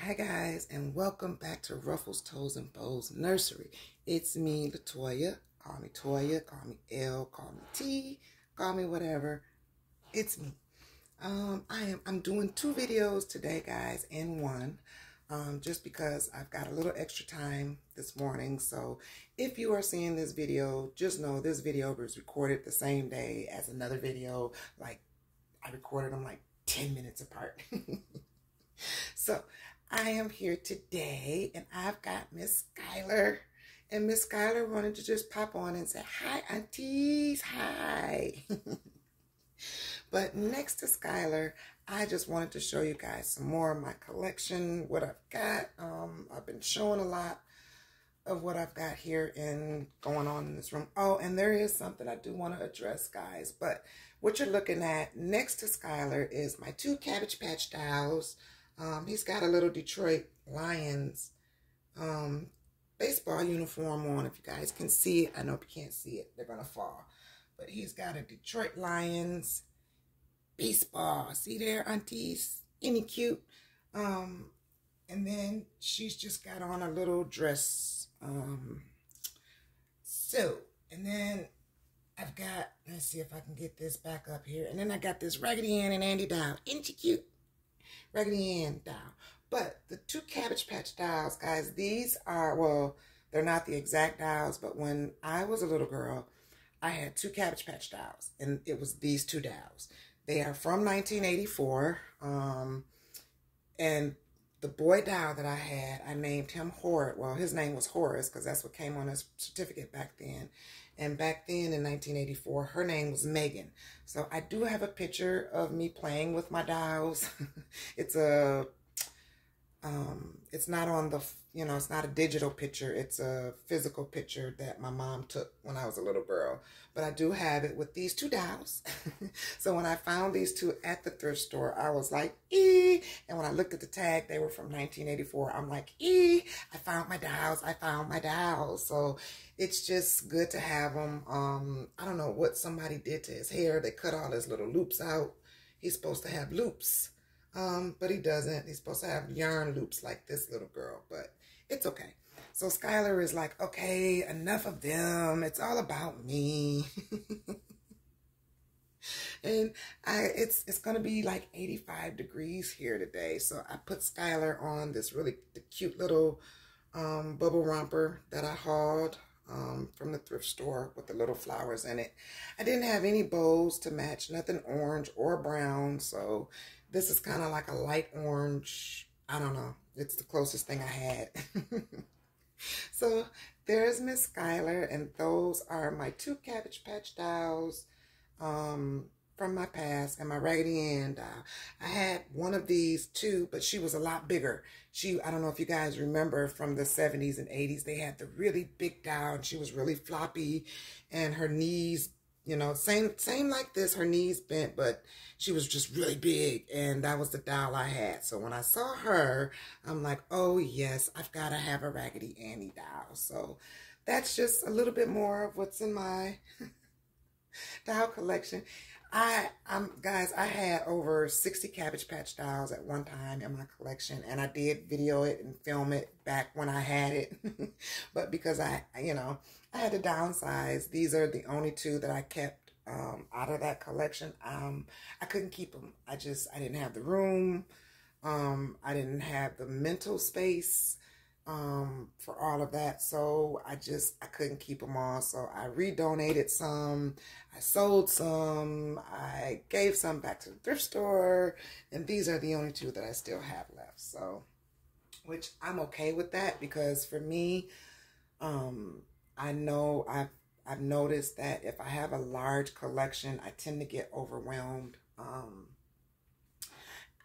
Hi guys, and welcome back to Ruffles, Toes, and Bows Nursery. It's me, Latoya. Call me Toya, call me L, call me T, call me whatever. It's me. I'm doing two videos today, guys, in one. Just because I've got a little extra time this morning. So if you are seeing this video, just know this video was recorded the same day as another video. Like, I recorded them like 10 minutes apart. So I am here today, and I've got Miss Skylar. And Miss Skylar wanted to just pop on and say, hi, aunties, hi. But next to Skylar, I just wanted to show you guys some more of my collection, what I've got. I've been showing a lot of what I've got here and going on in this room. Oh, and there is something I do want to address, guys. But what you're looking at next to Skylar is my two Cabbage Patch dolls. He's got a little Detroit Lions baseball uniform on. If you guys can see it, I know if you can't see it, they're going to fall. But he's got a Detroit Lions baseball. See there, aunties? Any cute? And then she's just got on a little dress. And then I've got, let's see if I can get this back up here. And then I got this Raggedy Ann and Andy doll. Isn't she cute? Raggedy Ann doll. But the two Cabbage Patch dolls, guys, these are, well, they're not the exact dolls, but when I was a little girl, I had two Cabbage Patch dolls, and it was these two dolls. They are from 1984, and the boy doll that I had, I named him Horace. Well, his name was Horace because that's what came on his certificate back then. And back then in 1984, her name was Megan. So I do have a picture of me playing with my dolls. It's not on the, it's not a digital picture. It's a physical picture that my mom took when I was a little girl. But I do have it with these two dolls. So when I found these two at the thrift store, I was like, ee. And when I looked at the tag, they were from 1984. I'm like, ee, I found my dolls. I found my dolls. So it's just good to have them. I don't know what somebody did to his hair. They cut all his little loops out. He's supposed to have loops. But he doesn't. He's supposed to have yarn loops like this little girl, but it's okay. So Skylar is like, okay, enough of them. It's all about me. And it's going to be like 85 degrees here today. So I put Skylar on this really cute little bubble romper that I hauled from the thrift store with the little flowers in it. I didn't have any bows to match, nothing orange or brown. So this is kind of like a light orange. I don't know. It's the closest thing I had. So there's Miss Skylar, and those are my two Cabbage Patch dolls from my past, and my Raggedy Ann doll. I had one of these too, but she was a lot bigger. I don't know if you guys remember from the 70s and 80s, they had the really big doll, and she was really floppy, and her knees, same like this, her knees bent, but she was just really big, and that was the doll I had. So when I saw her, I'm like, oh yes, I've got to have a Raggedy Annie doll. So that's just a little bit more of what's in my doll collection. Guys, I had over 60 Cabbage Patch dolls at one time in my collection, and I did video it and film it back when I had it. But because I had to downsize, these are the only two that I kept out of that collection. I couldn't keep them. I didn't have the room. I didn't have the mental space for all of that. So I couldn't keep them all. So I redonated some, I sold some, I gave some back to the thrift store, and these are the only two that I still have left. So, which I'm okay with that, because for me, I know I've noticed that if I have a large collection, I tend to get overwhelmed.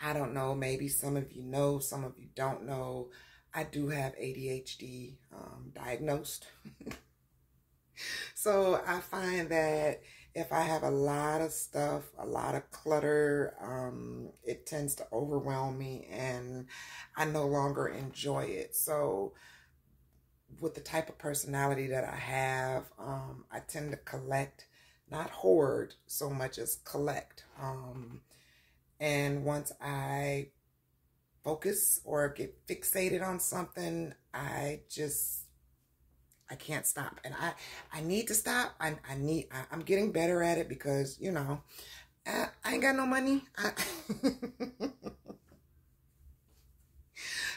I don't know, maybe some of you know, some of you don't know. I do have ADHD diagnosed. So I find that if I have a lot of stuff, a lot of clutter, it tends to overwhelm me, and I no longer enjoy it. So with the type of personality that I have, I tend to collect, not hoard so much as collect. And once I focus or get fixated on something, I can't stop. And I need to stop. I'm getting better at it because, you know, I ain't got no money.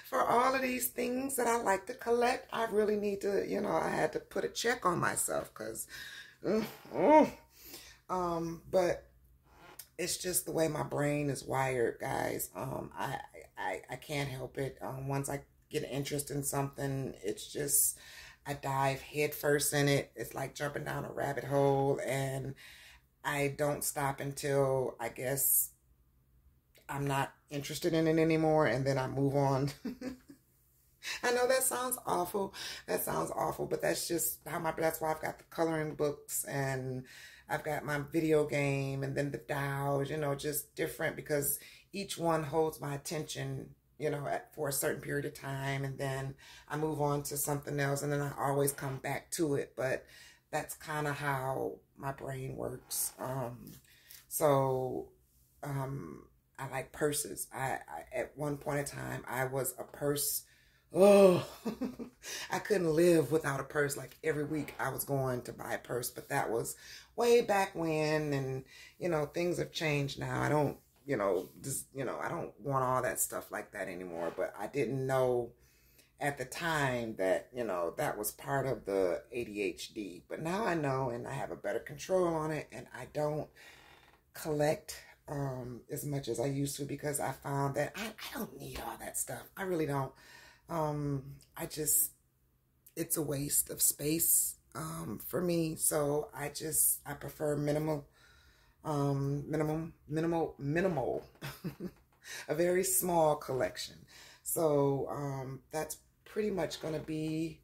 For all of these things that I like to collect, I really need to, you know, I had to put a check on myself because, but it's just the way my brain is wired, guys. I can't help it. Once I get an interest in something, it's just, I dive head first in it. It's like jumping down a rabbit hole, and I don't stop until, I guess, I'm not interested in it anymore, and then I move on. I know that sounds awful. That sounds awful, but that's just how that's why I've got the coloring books, and I've got my video game, and then the dolls, you know, just different, because each one holds my attention, you know, for a certain period of time, and then I move on to something else, and then I always come back to it. But that's kind of how my brain works. I like purses. I at one point in time, I was a purse. Oh, I couldn't live without a purse. Like every week I was going to buy a purse, but that was way back when. And, you know, things have changed now. I don't, you know, just, you know, I don't want all that stuff like that anymore. But I didn't know at the time that, you know, that was part of the ADHD. But now I know, and I have a better control on it, and I don't collect as much as I used to, because I found that I don't need all that stuff. I really don't. It's a waste of space for me. So I prefer minimal, a very small collection. So that's pretty much going to be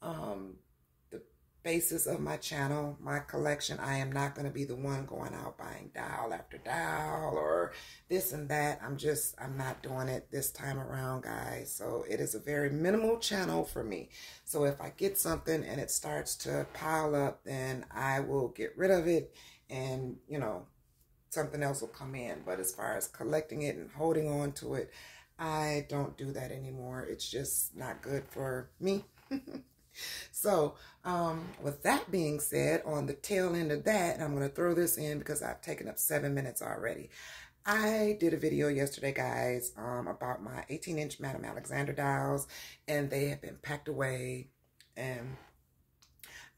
the basis of my channel, my collection. I am not going to be the one going out buying doll after doll or this and that. I'm not doing it this time around, guys. So it is a very minimal channel for me. So if I get something and it starts to pile up, then I will get rid of it, and, you know, something else will come in. But as far as collecting it and holding on to it, I don't do that anymore. It's just not good for me. So, with that being said, on the tail end of that, and I'm going to throw this in because I've taken up 7 minutes already. I did a video yesterday, guys, about my 18-inch Madame Alexander dolls, and they have been packed away. And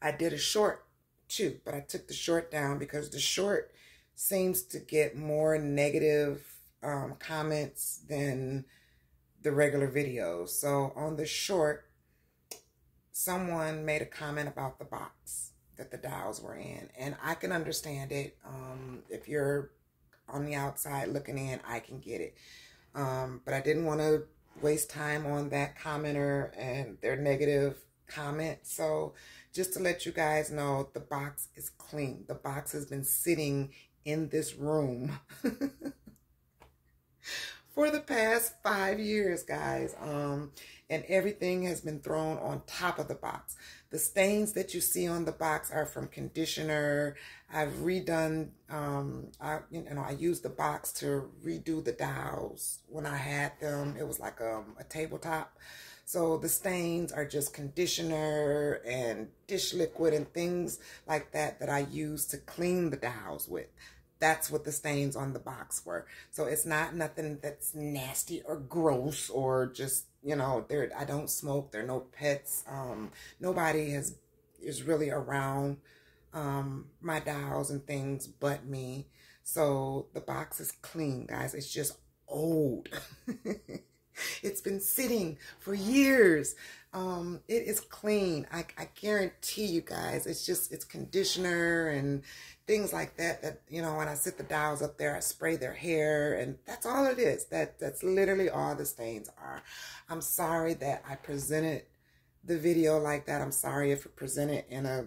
I did a short too, but I took the short down because the short seems to get more negative comments than the regular videos. So on the short, someone made a comment about the box that the dolls were in, and I can understand it. If you're on the outside looking in, I can get it. But I didn't want to waste time on that commenter and their negative comment. So just to let you guys know, the box is clean. The box has been sitting in this room for the past 5 years, guys. And everything has been thrown on top of the box. The stains that you see on the box are from conditioner. I've redone, I used the box to redo the dolls when I had them. It was like a tabletop. So the stains are just conditioner and dish liquid and things like that that I use to clean the dolls with. That's what the stains on the box were. So it's not nothing that's nasty or gross or just, you know, I don't smoke. There are no pets. Nobody is really around my dolls and things but me. So the box is clean, guys. It's just old. It's been sitting for years. It is clean. I guarantee you guys, it's conditioner and things like that, you know, when I sit the dolls up there, I spray their hair, and that's all it is. That's literally all the stains are. I'm sorry that I presented the video like that. I'm sorry if it presented in a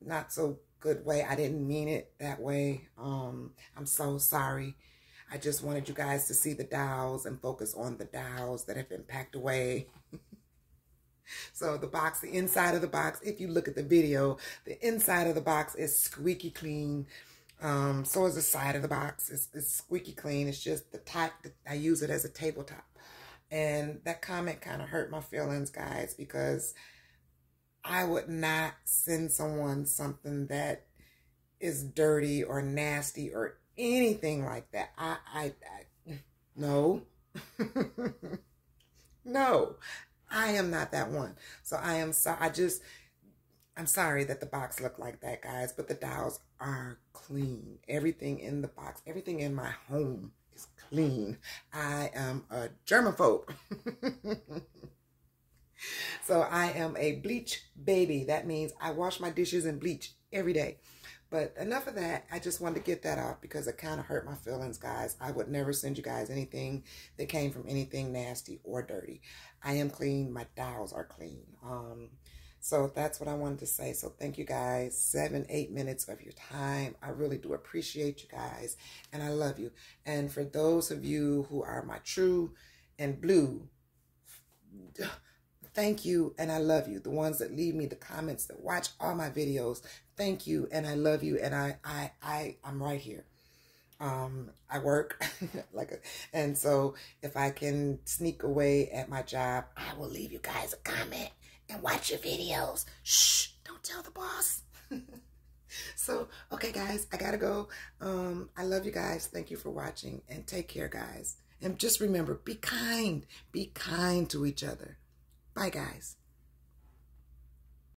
not so good way. I didn't mean it that way. I'm so sorry. I just wanted you guys to see the dolls and focus on the dolls that have been packed away. So the box, the inside of the box, if you look at the video, the inside of the box is squeaky clean. So is the side of the box. It's squeaky clean. It's just the top. I use it as a tabletop. And that comment kind of hurt my feelings, guys, because I would not send someone something that is dirty or nasty or anything like that. No. No, I am not that one. So I am sorry. I'm sorry that the box looked like that, guys, but the dolls are clean. Everything in the box, everything in my home is clean. I am a germaphobe. So I am a bleach baby. That means I wash my dishes in bleach every day. But enough of that. I just wanted to get that off because it kind of hurt my feelings, guys. I would never send you guys anything that came from anything nasty or dirty. I am clean. My dolls are clean. So that's what I wanted to say. So thank you guys. 7-8 minutes of your time. I really do appreciate you guys. And I love you. And for those of you who are my true and blue, thank you and I love you. The ones that leave me the comments, that watch all my videos, thank you and I love you. And I'm right here. I work and so if I can sneak away at my job, I will leave you guys a comment and watch your videos. Shh, don't tell the boss. So, okay guys, I gotta go. I love you guys. Thank you for watching and take care, guys. And just remember, be kind to each other. Bye, guys.